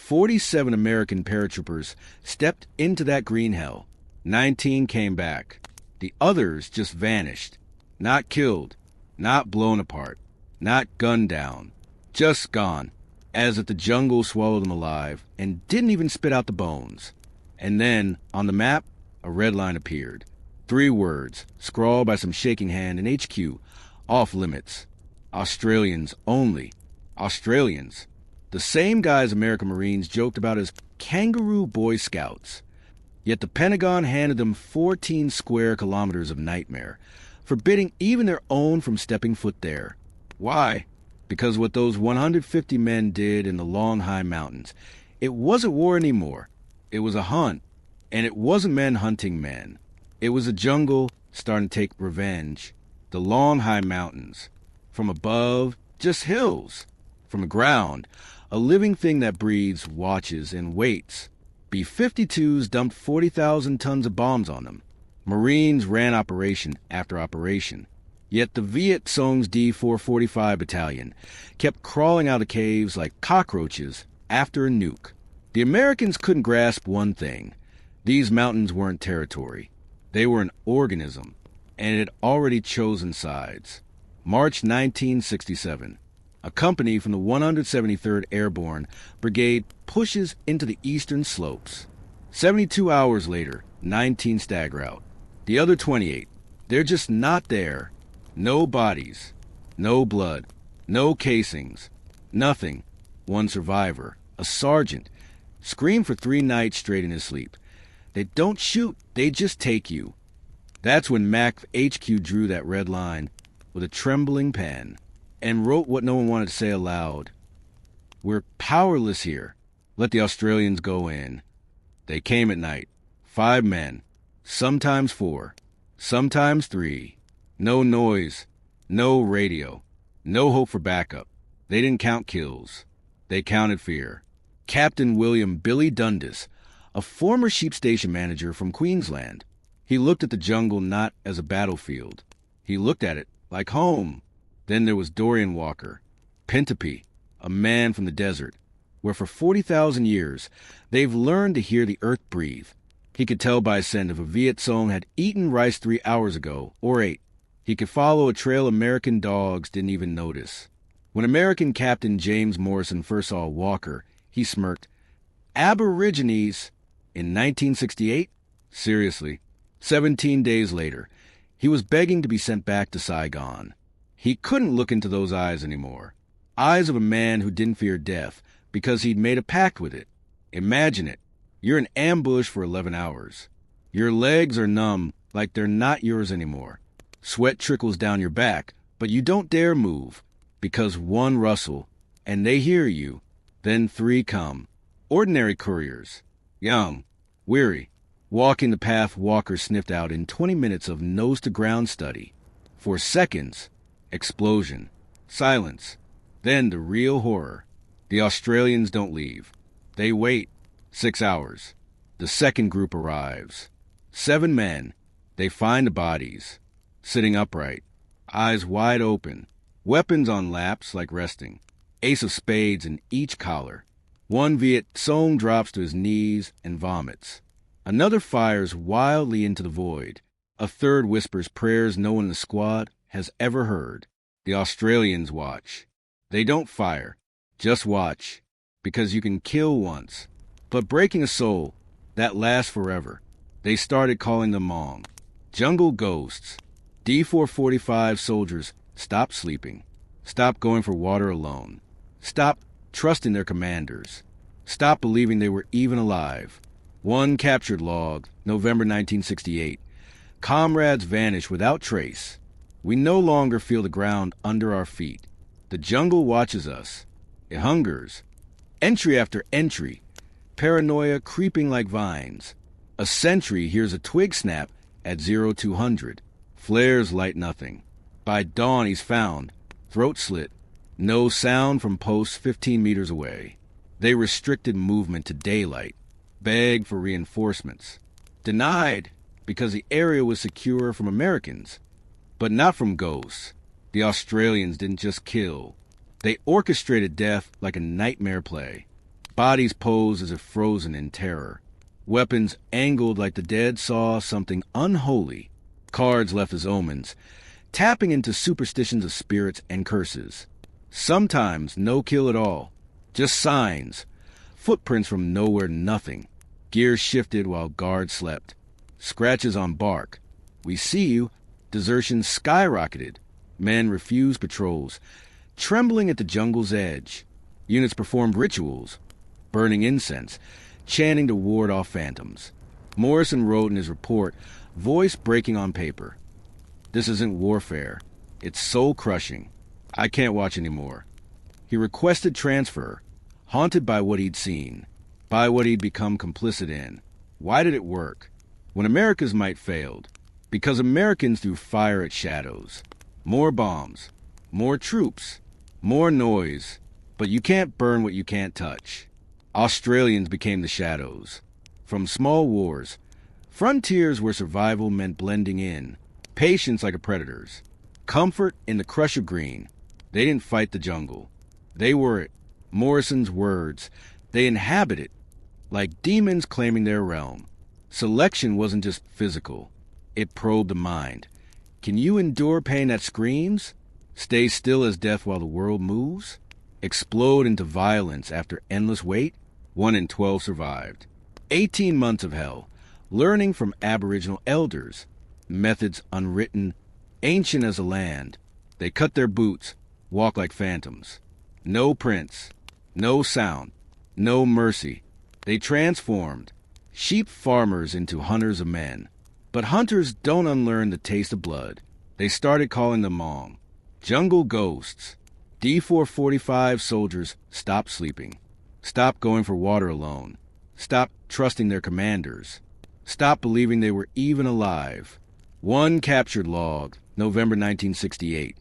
47 American paratroopers stepped into that green hell. 19 came back. The others just vanished. Not killed, not blown apart, not gunned down. Just gone, as if the jungle swallowed them alive and didn't even spit out the bones. And then, on the map, a red line appeared. 3 words, scrawled by some shaking hand in HQ. Off limits. Australians only. Australians. The same guys American Marines joked about as kangaroo Boy Scouts. Yet the Pentagon handed them 14 square kilometers of nightmare, forbidding even their own from stepping foot there. Why? Because what those 150 men did in the long high mountains, it wasn't war anymore. It was a hunt, and it wasn't men hunting men. It was a jungle starting to take revenge. The long high mountains. From above, just hills. From the ground, a living thing that breathes, watches, and waits. B-52s dumped 40,000 tons of bombs on them. Marines ran operation after operation. Yet the Viet Cong's D-445 battalion kept crawling out of caves like cockroaches after a nuke. The Americans couldn't grasp one thing. These mountains weren't territory. They were an organism, and it had already chosen sides. March 1967. A company from the 173rd Airborne Brigade pushes into the eastern slopes. 72 hours later, 19 stagger out. The other 28, they're just not there. No bodies, no blood, no casings, nothing. One survivor, a sergeant, screamed for 3 nights straight in his sleep. They don't shoot, they just take you. That's when MAC HQ drew that red line with a trembling pen and wrote what no one wanted to say aloud. We're powerless here. Let the Australians go in. They came at night. 5 men, sometimes 4, sometimes 3. No noise, no radio, no hope for backup. They didn't count kills. They counted fear. Captain William Billy Dundas, a former sheep station manager from Queensland. He looked at the jungle not as a battlefield. He looked at it like home. Then there was Dorian Walker, Pintupi, a man from the desert, where for 40,000 years they've learned to hear the earth breathe. He could tell by scent if a Viet Cong had eaten rice 3 hours ago or 8. He could follow a trail American dogs didn't even notice. When American Captain James Morrison first saw Walker, he smirked. Aborigines? In 1968? Seriously. 17 days later, he was begging to be sent back to Saigon. He couldn't look into those eyes anymore. Eyes of a man who didn't fear death because he'd made a pact with it. Imagine it. You're in ambush for 11 hours. Your legs are numb like they're not yours anymore. Sweat trickles down your back, but you don't dare move because 1 rustle, and they hear you. Then 3 come. Ordinary couriers. Young, weary, walking the path Walker sniffed out in 20 minutes of nose-to-ground study. For seconds, explosion, silence, then the real horror. The Australians don't leave. They wait. 6 hours. The second group arrives. 7 men. They find the bodies, sitting upright, eyes wide open, weapons on laps like resting, ace of spades in each collar. 1 Viet Cong drops to his knees and vomits. Another fires wildly into the void. A third whispers prayers no one in the squad has ever heard. The Australians watch. They don't fire, just watch, because you can kill once. But breaking a soul, that lasts forever. They started calling them Hmong. Jungle ghosts. D-445 soldiers stopped sleeping, stopped going for water alone, stopped trusting their commanders, stopped believing they were even alive. 1 captured log, November 1968. Comrades vanish without trace. We no longer feel the ground under our feet. The jungle watches us. It hungers. Entry after entry. Paranoia creeping like vines. A sentry hears a twig snap at 0200. Flares light nothing. By dawn he's found. Throat slit. No sound from posts 15 meters away. They restricted movement to daylight. Begged for reinforcements. Denied because the area was secure from Americans. But not from ghosts. The Australians didn't just kill. They orchestrated death like a nightmare play. bodies posed as if frozen in terror, weapons angled like the dead saw something unholy, cards left as omens, tapping into superstitions of spirits and curses. Sometimes no kill at all, just signs, footprints from nowhere, nothing. Gears shifted while guards slept. Scratches on bark. We see you. Desertion skyrocketed. Men refused patrols, trembling at the jungle's edge. Units performed rituals, burning incense, chanting to ward off phantoms. Morrison wrote in his report, voice breaking on paper, "This isn't warfare. It's soul-crushing. I can't watch anymore." He requested transfer, haunted by what he'd seen, by what he'd become complicit in. Why did it work? When America's might failed. Because Americans threw fire at shadows. More bombs, more troops, more noise. But you can't burn what you can't touch. Australians became the shadows. From small wars, frontiers where survival meant blending in, patience like a predator's, comfort in the crush of green. They didn't fight the jungle. They were it. Morrison's words. They inhabit it, like demons claiming their realm. Selection wasn't just physical. It probed the mind. Can you endure pain that screams? Stay still as death while the world moves? Explode into violence after endless wait? 1 in 12 survived. 18 months of hell, learning from Aboriginal elders. Methods unwritten, ancient as the land. They cut their boots, walk like phantoms. No prints, no sound, no mercy. They transformed sheep farmers into hunters of men. But hunters don't unlearn the taste of blood. They started calling them Hmong. Jungle ghosts. D445 soldiers stopped sleeping. Stopped going for water alone. Stopped trusting their commanders. Stopped believing they were even alive. One captured log, November 1968.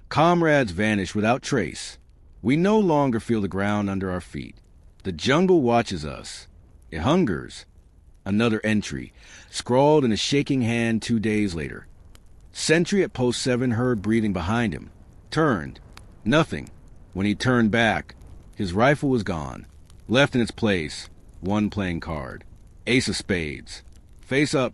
Comrades vanished without trace. We no longer feel the ground under our feet. The jungle watches us. It hungers. Another entry, scrawled in a shaking hand 2 days later. Sentry at post 7 heard breathing behind him. Turned. Nothing. When he turned back, his rifle was gone. Left in its place, one playing card. Ace of spades. Face up.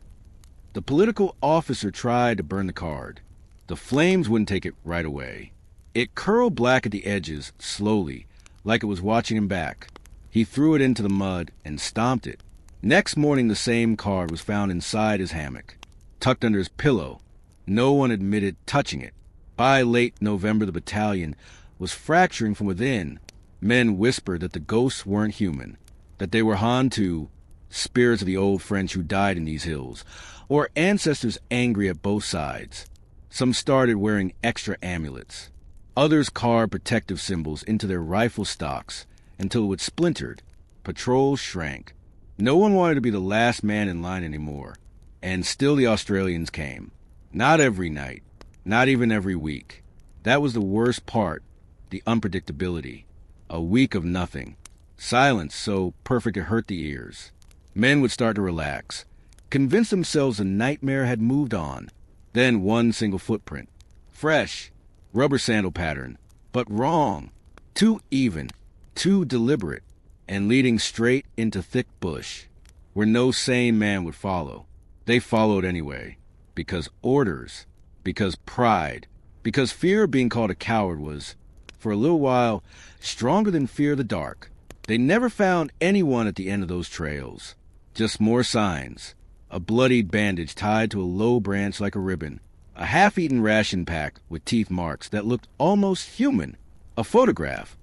The political officer tried to burn the card. The flames wouldn't take it right away. It curled black at the edges, slowly, like it was watching him back. He threw it into the mud and stomped it. Next morning, the same card was found inside his hammock, tucked under his pillow. No one admitted touching it. By late November, the battalion was fracturing from within. Men whispered that the ghosts weren't human, that they were Hantu, spirits of the old French who died in these hills, or ancestors angry at both sides. Some started wearing extra amulets. Others carved protective symbols into their rifle stocks until it splintered. Patrols shrank. No one wanted to be the last man in line anymore. And still the Australians came. Not every night. Not even every week. That was the worst part, the unpredictability. A week of nothing. Silence so perfect it hurt the ears. Men would start to relax, convince themselves the nightmare had moved on. Then one single footprint. Fresh. Rubber sandal pattern. But wrong. Too even. Too deliberate. And leading straight into thick bush, where no sane man would follow. They followed anyway, because orders, because pride, because fear of being called a coward was, for a little while, stronger than fear of the dark. They never found anyone at the end of those trails. Just more signs. A bloodied bandage tied to a low branch like a ribbon. A half-eaten ration pack with teeth marks that looked almost human. A photograph.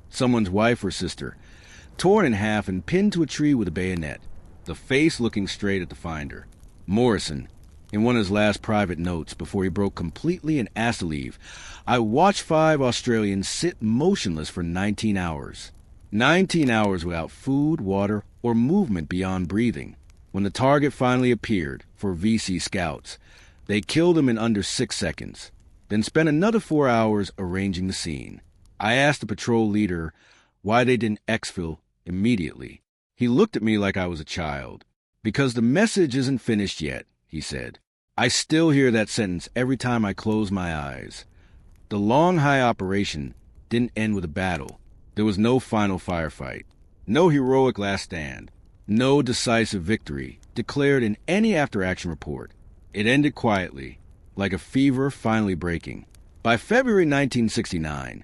Someone's wife or sister, torn in half and pinned to a tree with a bayonet, the face looking straight at the finder. Morrison, in one of his last private notes before he broke completely and asked to leave, I watched 5 Australians sit motionless for 19 hours. 19 hours without food, water, or movement beyond breathing. When the target finally appeared for VC scouts, they killed him in under 6 seconds, then spent another 4 hours arranging the scene. I asked the patrol leader why they didn't exfil immediately. He looked at me like I was a child. Because the message isn't finished yet, he said. I still hear that sentence every time I close my eyes. The Long High operation didn't end with a battle. There was no final firefight. No heroic last stand. No decisive victory declared in any after-action report. It ended quietly, like a fever finally breaking. By February 1969,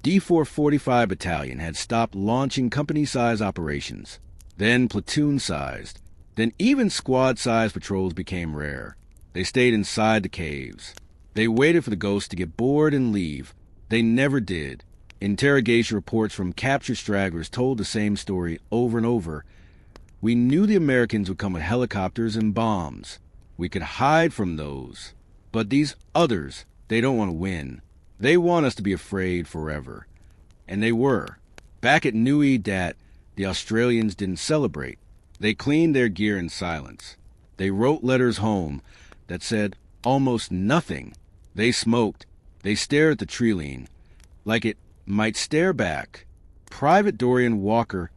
D445 Battalion had stopped launching company-sized operations, then platoon-sized, then even squad-sized patrols became rare. They stayed inside the caves. They waited for the ghosts to get bored and leave. They never did. Interrogation reports from captured stragglers told the same story over and over. We knew the Americans would come with helicopters and bombs. We could hide from those. But these others, they don't want to win. They want us to be afraid forever. And they were. Back at Nui Dat, the Australians didn't celebrate. They cleaned their gear in silence. They wrote letters home that said almost nothing. They smoked. They stared at the tree-line, like it might stare back. Private Dorian Walker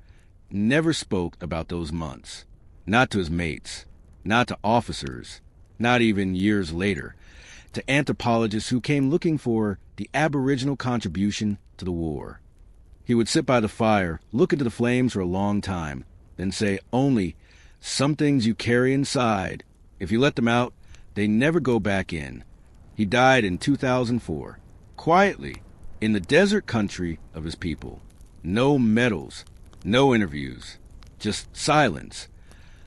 never spoke about those months. Not to his mates. Not to officers. Not even years later. To anthropologists who came looking for the Aboriginal contribution to the war. He would sit by the fire, look into the flames for a long time, then say only, "Some things you carry inside. If you let them out, they never go back in." He died in 2004, quietly, in the desert country of his people. No medals, no interviews, just silence.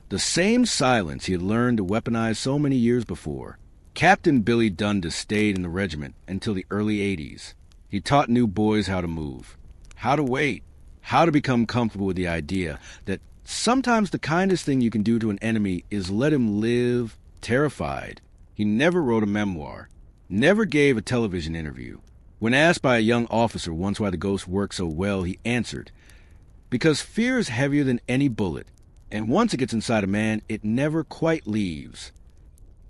The same silence he had learned to weaponize so many years before. Captain Billy Dundas stayed in the regiment until the early 80s. He taught new boys how to move, how to wait, how to become comfortable with the idea that sometimes the kindest thing you can do to an enemy is let him live terrified. He never wrote a memoir, never gave a television interview. When asked by a young officer once why the ghost worked so well, he answered, "Because fear is heavier than any bullet, and once it gets inside a man, it never quite leaves."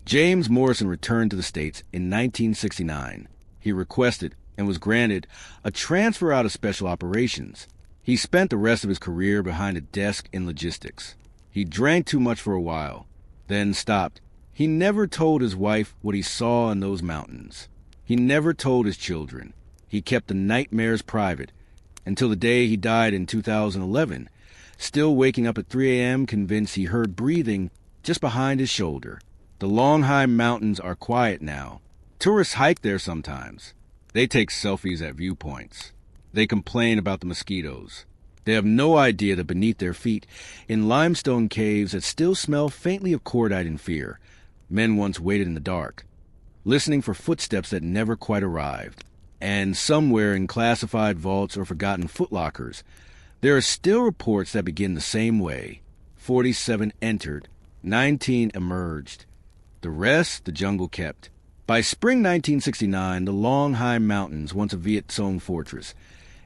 James Morrison returned to the States in 1969. He requested, and was granted, a transfer out of Special Operations. He spent the rest of his career behind a desk in logistics. He drank too much for a while, then stopped. He never told his wife what he saw in those mountains. He never told his children. He kept the nightmares private, until the day he died in 2011, still waking up at 3 a.m. convinced he heard breathing just behind his shoulder. The Longhai Mountains are quiet now. Tourists hike there sometimes. They take selfies at viewpoints. They complain about the mosquitoes. They have no idea that beneath their feet, in limestone caves that still smell faintly of cordite and fear, men once waited in the dark, listening for footsteps that never quite arrived. And somewhere in classified vaults or forgotten footlockers, there are still reports that begin the same way. 47 entered, 19 emerged. The rest the jungle kept. By spring 1969, the Longhai Mountains, once a Viet Cong fortress,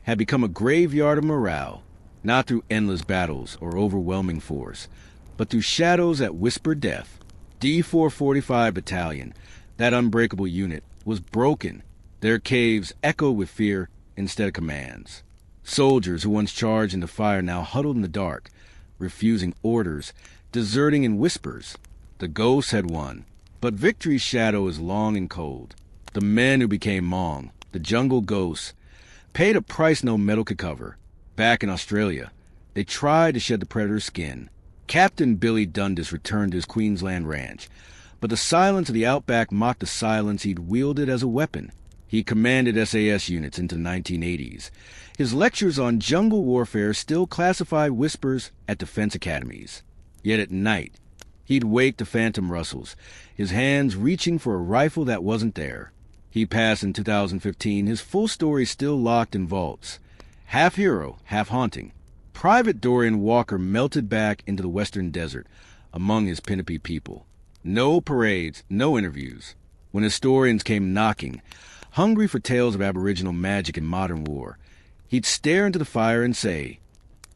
had become a graveyard of morale, not through endless battles or overwhelming force, but through shadows that whispered death. D445 Battalion, that unbreakable unit, was broken. Their caves echoed with fear instead of commands. Soldiers who once charged into fire now huddled in the dark, refusing orders, deserting in whispers. The ghosts had won, but victory's shadow is long and cold. The men who became Hmong, the jungle ghosts, paid a price no metal could cover. Back in Australia, they tried to shed the predator's skin. Captain Billy Dundas returned to his Queensland ranch, but the silence of the outback mocked the silence he'd wielded as a weapon. He commanded SAS units into the 1980s. His lectures on jungle warfare still classified whispers at defense academies. Yet at night, he'd wake to phantom rustles, his hands reaching for a rifle that wasn't there. He passed in 2015, his full story still locked in vaults. Half hero, half haunting. Private Dorian Walker melted back into the western desert among his Pinnipee people. No parades, no interviews. When historians came knocking, hungry for tales of Aboriginal magic and modern war, he'd stare into the fire and say,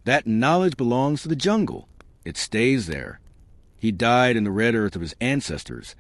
"That knowledge belongs to the jungle. It stays there." He died in the red earth of his ancestors,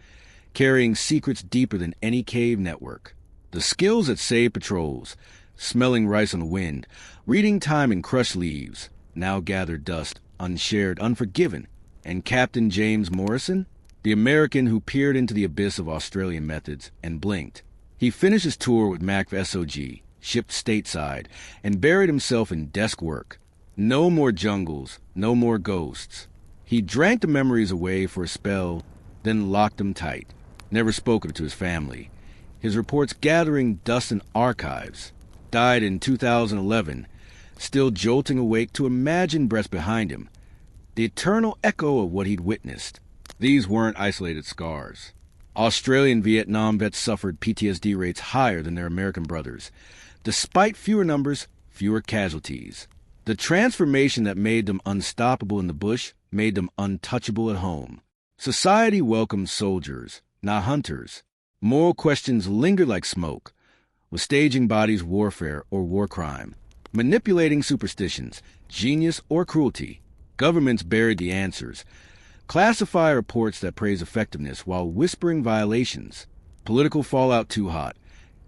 carrying secrets deeper than any cave network. The skills that saved patrols, smelling rice on the wind, reading time in crushed leaves, now gathered dust, unshared, unforgiven. And Captain James Morrison, the American who peered into the abyss of Australian methods and blinked. He finished his tour with MAC SOG, shipped stateside, and buried himself in desk work. No more jungles, no more ghosts. He drank the memories away for a spell, then locked them tight. Never spoke of it to his family. His reports gathering dust in archives. Died in 2011, still jolting awake to imagine breaths behind him. The eternal echo of what he'd witnessed. These weren't isolated scars. Australian Vietnam vets suffered PTSD rates higher than their American brothers. Despite fewer numbers, fewer casualties. The transformation that made them unstoppable in the bush made them untouchable at home. Society welcomed soldiers, not hunters. Moral questions lingered like smoke. Was staging bodies warfare or war crime? Manipulating superstitions, genius or cruelty? Governments buried the answers. Classify reports that praise effectiveness while whispering violations. Political fallout too hot.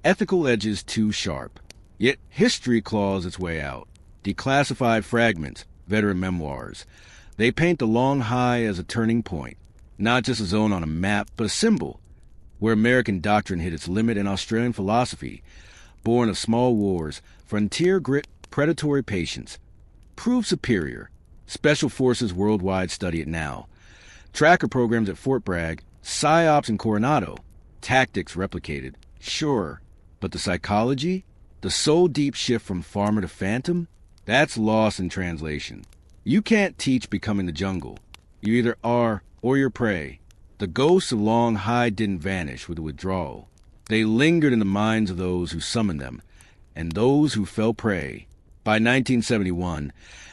Ethical edges too sharp. Yet history claws its way out. Declassified fragments, veteran memoirs. They paint the Long High as a turning point. Not just a zone on a map, but a symbol. Where American doctrine hit its limit and Australian philosophy, born of small wars, frontier grit, predatory patience. Proved superior. Special Forces worldwide study it now. Tracker programs at Fort Bragg, PSYOPs in Coronado. Tactics replicated, sure. But the psychology? The soul-deep shift from farmer to phantom? That's lost in translation. You can't teach becoming the jungle. You either are or you're prey. The ghosts of Long High didn't vanish with the withdrawal. They lingered in the minds of those who summoned them, and those who fell prey. By 1971,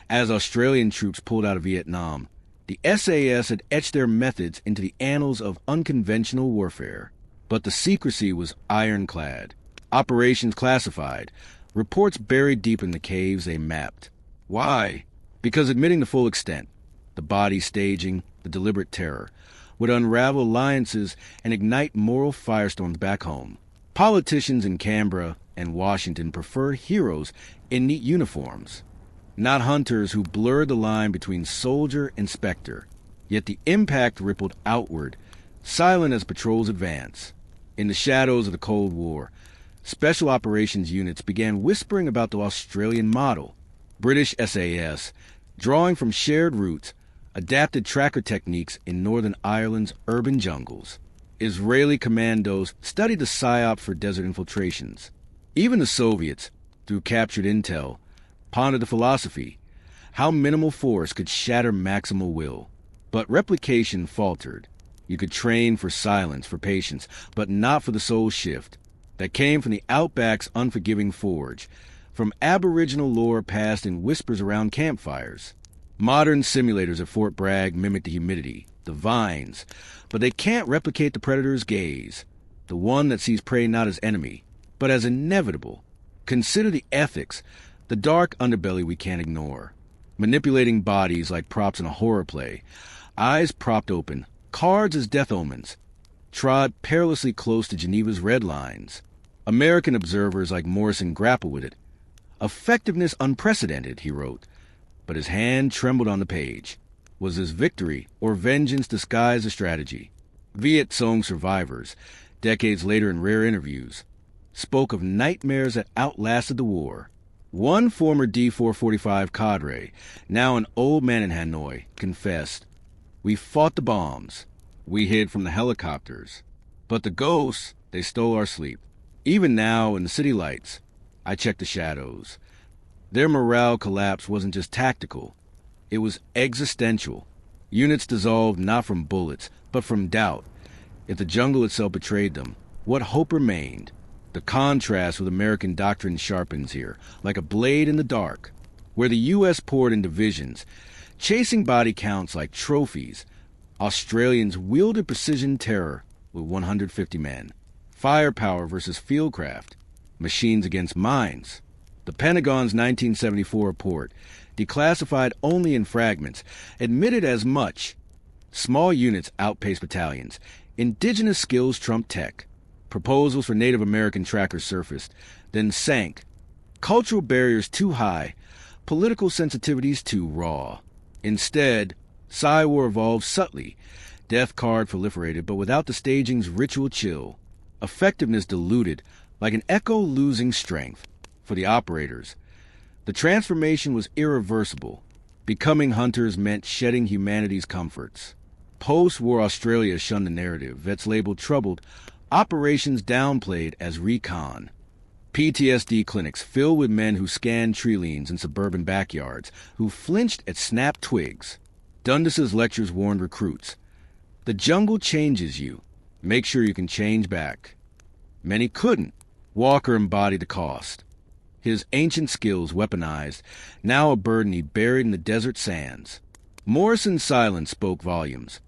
as Australian troops pulled out of Vietnam, the SAS had etched their methods into the annals of unconventional warfare. But the secrecy was ironclad. Operations classified. Reports buried deep in the caves they mapped. Why? Because admitting the full extent, the body staging, the deliberate terror, would unravel alliances and ignite moral firestorms back home. Politicians in Canberra and Washington preferred heroes in neat uniforms, not hunters who blurred the line between soldier and specter. Yet the impact rippled outward, silent as patrols advance. In the shadows of the Cold War, special operations units began whispering about the Australian model. British SAS, drawing from shared roots, adapted tracker techniques in Northern Ireland's urban jungles. Israeli commandos studied the PSYOP for desert infiltrations. Even the Soviets, through captured intel, pondered the philosophy, how minimal force could shatter maximal will. But replication faltered. You could train for silence, for patience, but not for the soul shift that came from the Outback's unforgiving forge, from Aboriginal lore passed in whispers around campfires. Modern simulators at Fort Bragg mimic the humidity, the vines, but they can't replicate the predator's gaze, the one that sees prey not as enemy, but as inevitable. Consider the ethics, the dark underbelly we can't ignore. Manipulating bodies like props in a horror play, eyes propped open, cards as death omens, trod perilously close to Geneva's red lines. American observers like Morrison grapple with it. Effectiveness unprecedented, he wrote, but his hand trembled on the page. Was this victory or vengeance disguised as strategy? Viet Cong survivors, decades later in rare interviews, spoke of nightmares that outlasted the war. One former D-445 cadre, now an old man in Hanoi, confessed, "We fought the bombs. We hid from the helicopters. But the ghosts, they stole our sleep. Even now, in the city lights, I check the shadows." Their morale collapse wasn't just tactical. It was existential. Units dissolved not from bullets, but from doubt. If the jungle itself betrayed them, what hope remained? The contrast with American doctrine sharpens here, like a blade in the dark. Where the U.S. poured in divisions, chasing body counts like trophies, Australians wielded precision terror with 150 men. Firepower versus fieldcraft. Machines against minds. The Pentagon's 1974 report, declassified only in fragments, admitted as much. Small units outpaced battalions. Indigenous skills trumped tech. Proposals for Native American trackers surfaced, then sank. Cultural barriers too high, political sensitivities too raw. Instead, PSY-War evolved subtly. Death card proliferated, but without the staging's ritual chill. Effectiveness diluted, like an echo losing strength. For the operators, The transformation was irreversible. Becoming hunters meant shedding humanity's comforts. Post-war Australia shunned the narrative, vets labeled troubled, operations downplayed as recon. PTSD clinics filled with men who scanned tree liens in suburban backyards, who flinched at snapped twigs. Dundas's lectures warned recruits, "The jungle changes you. Make sure you can change back." Many couldn't. Walker embodied the cost. His ancient skills weaponized, now a burden he buried in the desert sands. Morrison's silence spoke volumes.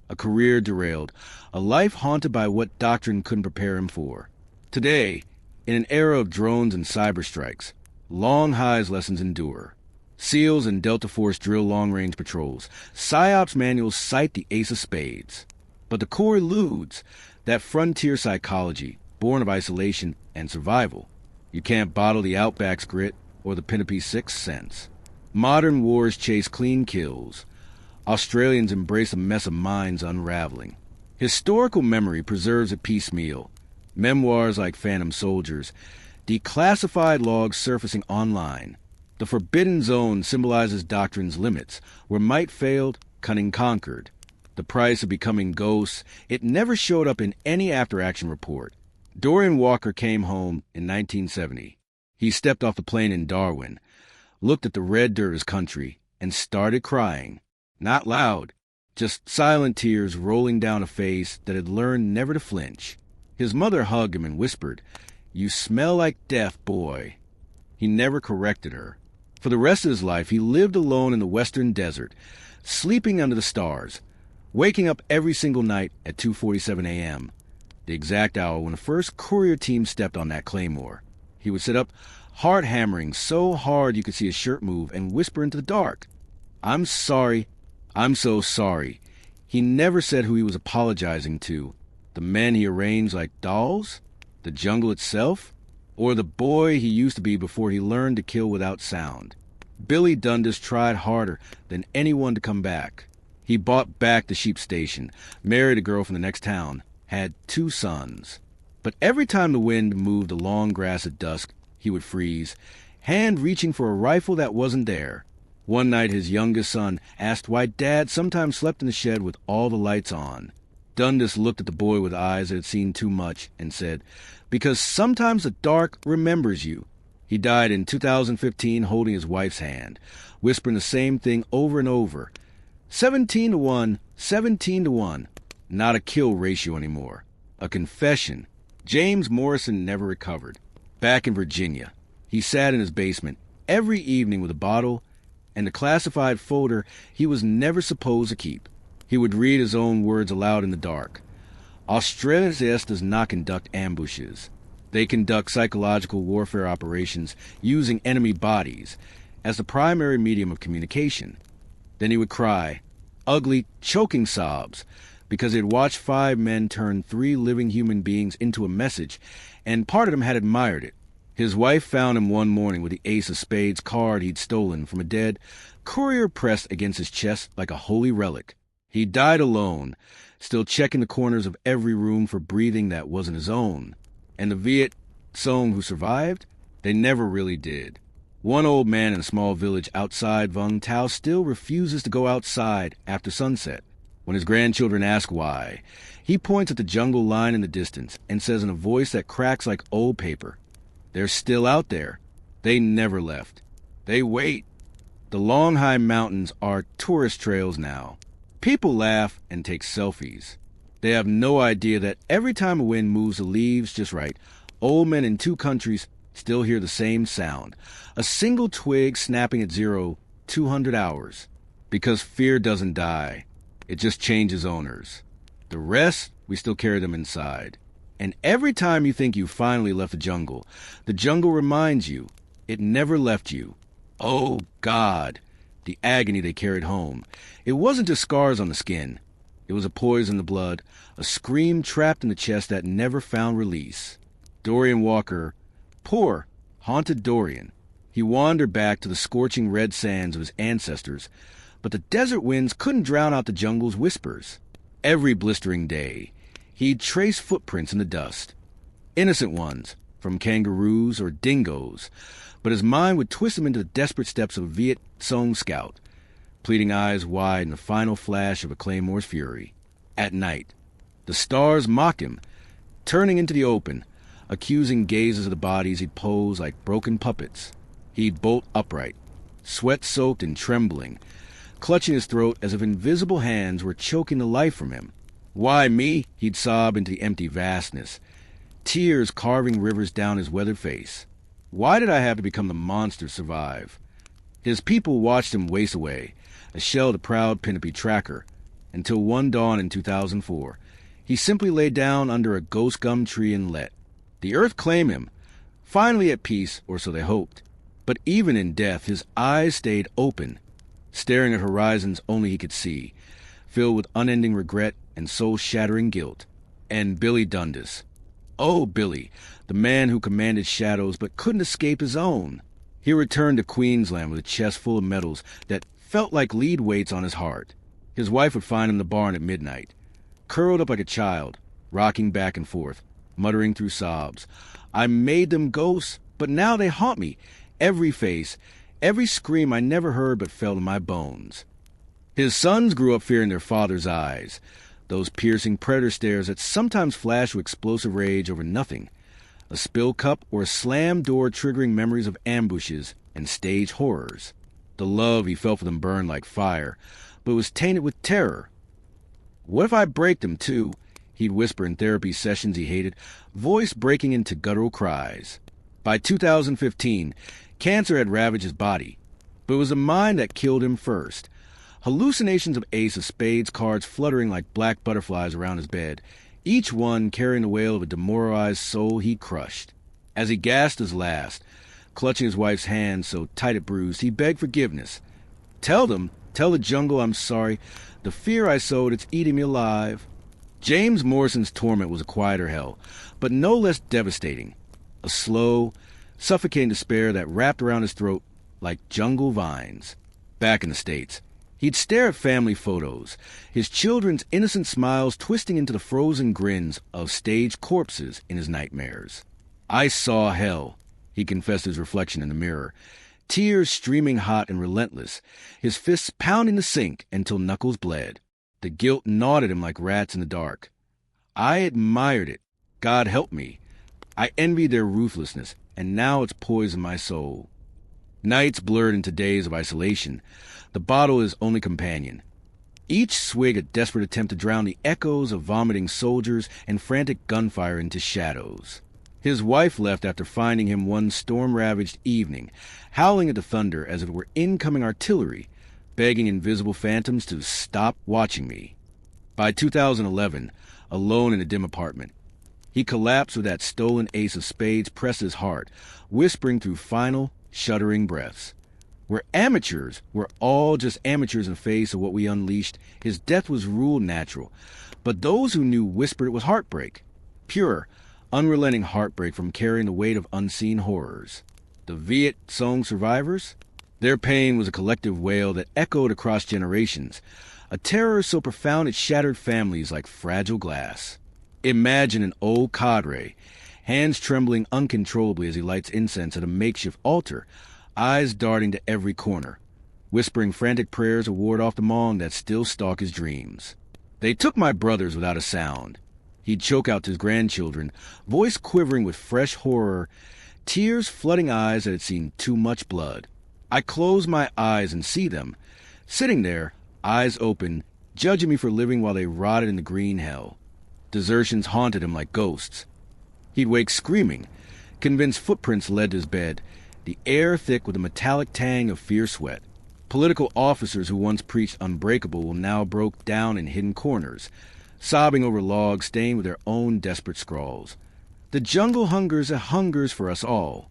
A career derailed, a life haunted by what doctrine couldn't prepare him for. Today, in an era of drones and cyber strikes, long highs lessons endure. SEALs and Delta Force drill long-range patrols. PSYOPs manuals cite the ace of spades. But the core eludes, that frontier psychology, born of isolation and survival. You can't bottle the Outback's grit or the Pinnape's sixth sense. Modern wars chase clean kills. Australians embrace a mess of minds unraveling. Historical memory preserves it piecemeal. Memoirs like Phantom Soldiers. Declassified logs surfacing online. The forbidden zone symbolizes doctrine's limits. Where might failed, cunning conquered. The price of becoming ghosts, it never showed up in any after-action report. Dorian Walker came home in 1970. He stepped off the plane in Darwin, looked at the red dirt of his country, and started crying. Not loud, just silent tears rolling down a face that had learned never to flinch. His mother hugged him and whispered, "You smell like death, boy." He never corrected her. For the rest of his life, he lived alone in the western desert, sleeping under the stars, waking up every single night at 2:47 a.m., the exact hour when the first courier team stepped on that claymore. He would sit up, heart hammering so hard you could see his shirt move, and whisper into the dark, "I'm sorry. I'm so sorry." He never said who he was apologizing to. The men he arranged like dolls? The jungle itself? Or the boy he used to be before he learned to kill without sound? Billy Dundas tried harder than anyone to come back. He bought back the sheep station, married a girl from the next town, had 2 sons. But every time the wind moved the long grass at dusk, he would freeze, hand reaching for a rifle that wasn't there. One night his youngest son asked why Dad sometimes slept in the shed with all the lights on. Dundas looked at the boy with eyes that had seen too much and said, "Because sometimes the dark remembers you." He died in 2015 holding his wife's hand, whispering the same thing over and over. 17 to 1, 17 to 1. Not a kill ratio anymore. A confession. James Morrison never recovered. Back in Virginia, he sat in his basement every evening with a bottle and a classified folder he was never supposed to keep. He would read his own words aloud in the dark. Australian SAS does not conduct ambushes. They conduct psychological warfare operations using enemy bodies as the primary medium of communication. Then he would cry, ugly, choking sobs, because he had watched 5 men turn 3 living human beings into a message, and part of them had admired it. His wife found him one morning with the ace of spades card he'd stolen from a dead courier pressed against his chest like a holy relic. He died alone, still checking the corners of every room for breathing that wasn't his own. And the Viet Cong who survived, they never really did. One old man in a small village outside Vung Tau still refuses to go outside after sunset. When his grandchildren ask why, he points at the jungle line in the distance and says in a voice that cracks like old paper, "They're still out there. They never left. They wait." The long high mountains are tourist trails now. People laugh and take selfies. They have no idea that every time a wind moves the leaves just right, old men in 2 countries still hear the same sound, a single twig snapping at 0, 200 hours. Because fear doesn't die. It just changes owners. The rest, we still carry them inside. And every time you think you finally left the jungle reminds you, it never left you. Oh, God, the agony they carried home. It wasn't just scars on the skin. It was a poison in the blood, a scream trapped in the chest that never found release. Dorian Walker, poor, haunted Dorian. He wandered back to the scorching red sands of his ancestors, but the desert winds couldn't drown out the jungle's whispers. Every blistering day, he'd trace footprints in the dust. Innocent ones, from kangaroos or dingoes, but his mind would twist him into the desperate steps of a Viet Cong scout, pleading eyes wide in the final flash of a Claymore's fury. At night, the stars mocked him, turning into the open, accusing gazes of the bodies he'd pose like broken puppets. He'd bolt upright, sweat-soaked and trembling, clutching his throat as if invisible hands were choking the life from him. "Why me?" he'd sob into the empty vastness, tears carving rivers down his weathered face. Why did I have to become the monster to survive? His people watched him waste away, a shell of the proud Penelope tracker, until one dawn in 2004, he simply lay down under a ghost gum tree and let the earth claim him, finally at peace, or so they hoped. But even in death, his eyes stayed open, staring at horizons only he could see, filled with unending regret and soul-shattering guilt. And Billy Dundas. Oh, Billy, the man who commanded shadows but couldn't escape his own. He returned to Queensland with a chest full of medals that felt like lead weights on his heart. His wife would find him in the barn at midnight, curled up like a child, rocking back and forth, muttering through sobs, "I made them ghosts, but now they haunt me. Every face, every scream I never heard but felt in my bones." His sons grew up fearing their father's eyes, those piercing predator stares that sometimes flash with explosive rage over nothing, a spill cup or a slammed door triggering memories of ambushes and stage horrors. The love he felt for them burned like fire, but was tainted with terror. "What if I break them, too?" he'd whisper in therapy sessions he hated, voice breaking into guttural cries. By 2015, cancer had ravaged his body, but it was the mind that killed him first. Hallucinations of Ace of Spades cards fluttering like black butterflies around his bed, each one carrying the wail of a demoralized soul he'd crushed. As he gasped his last, clutching his wife's hand so tight it bruised, he begged forgiveness. Tell the jungle I'm sorry. The fear I sowed, it's eating me alive." James Morrison's torment was a quieter hell, but no less devastating. A slow, suffocating despair that wrapped around his throat like jungle vines. Back in the States, he'd stare at family photos, his children's innocent smiles twisting into the frozen grins of staged corpses in his nightmares. "I saw hell," he confessed his reflection in the mirror, tears streaming hot and relentless, his fists pounding the sink until knuckles bled. The guilt gnawed at him like rats in the dark. "I admired it. God help me. I envied their ruthlessness, and now it's poisoned my soul." Nights blurred into days of isolation, the bottle his only companion. Each swig a desperate attempt to drown the echoes of vomiting soldiers and frantic gunfire into shadows. His wife left after finding him one storm-ravaged evening, howling at the thunder as if it were incoming artillery, begging invisible phantoms to stop watching me. By 2011, alone in a dim apartment, he collapsed with that stolen ace of spades pressed to his heart, whispering through final, shuddering breaths. We're amateurs. We're all just amateurs in the face of what we unleashed. His death was ruled natural, but those who knew whispered it was heartbreak. Pure, unrelenting heartbreak from carrying the weight of unseen horrors. The Viet Cong survivors? Their pain was a collective wail that echoed across generations, a terror so profound it shattered families like fragile glass. Imagine an old cadre, hands trembling uncontrollably as he lights incense at a makeshift altar, eyes darting to every corner, whispering frantic prayers to ward off the Hmong that still stalk his dreams. "They took my brothers without a sound." He'd choke out to his grandchildren, voice quivering with fresh horror, tears flooding eyes that had seen too much blood. I close my eyes and see them, sitting there, eyes open, judging me for living while they rotted in the green hell. Desertions haunted him like ghosts. He'd wake screaming, convinced footprints led to his bed, the air thick with a metallic tang of fierce sweat. Political officers who once preached unbreakable will now broke down in hidden corners, sobbing over logs stained with their own desperate scrawls. The jungle hungers for us all.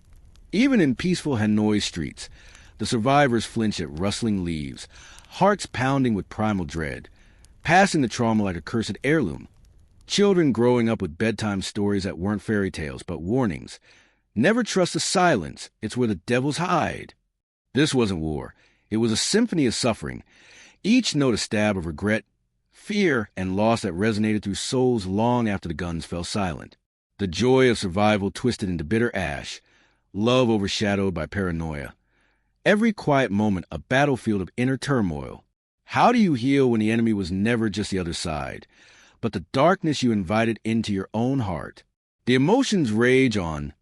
Even in peaceful Hanoi streets, the survivors flinch at rustling leaves, hearts pounding with primal dread, passing the trauma like a cursed heirloom. Children growing up with bedtime stories that weren't fairy tales, but warnings. Never trust the silence. It's where the devils hide. This wasn't war. It was a symphony of suffering, each note a stab of regret, fear, and loss that resonated through souls long after the guns fell silent. The joy of survival twisted into bitter ash, love overshadowed by paranoia. Every quiet moment a battlefield of inner turmoil. How do you heal when the enemy was never just the other side, but the darkness you invited into your own heart? The emotions rage on,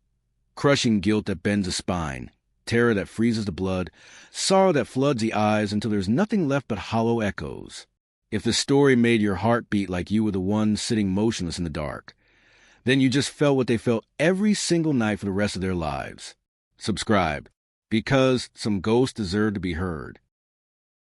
crushing guilt that bends the spine, terror that freezes the blood, sorrow that floods the eyes until there's nothing left but hollow echoes. If the story made your heart beat like you were the one sitting motionless in the dark, then you just felt what they felt every single night for the rest of their lives. Subscribe, because some ghosts deserve to be heard.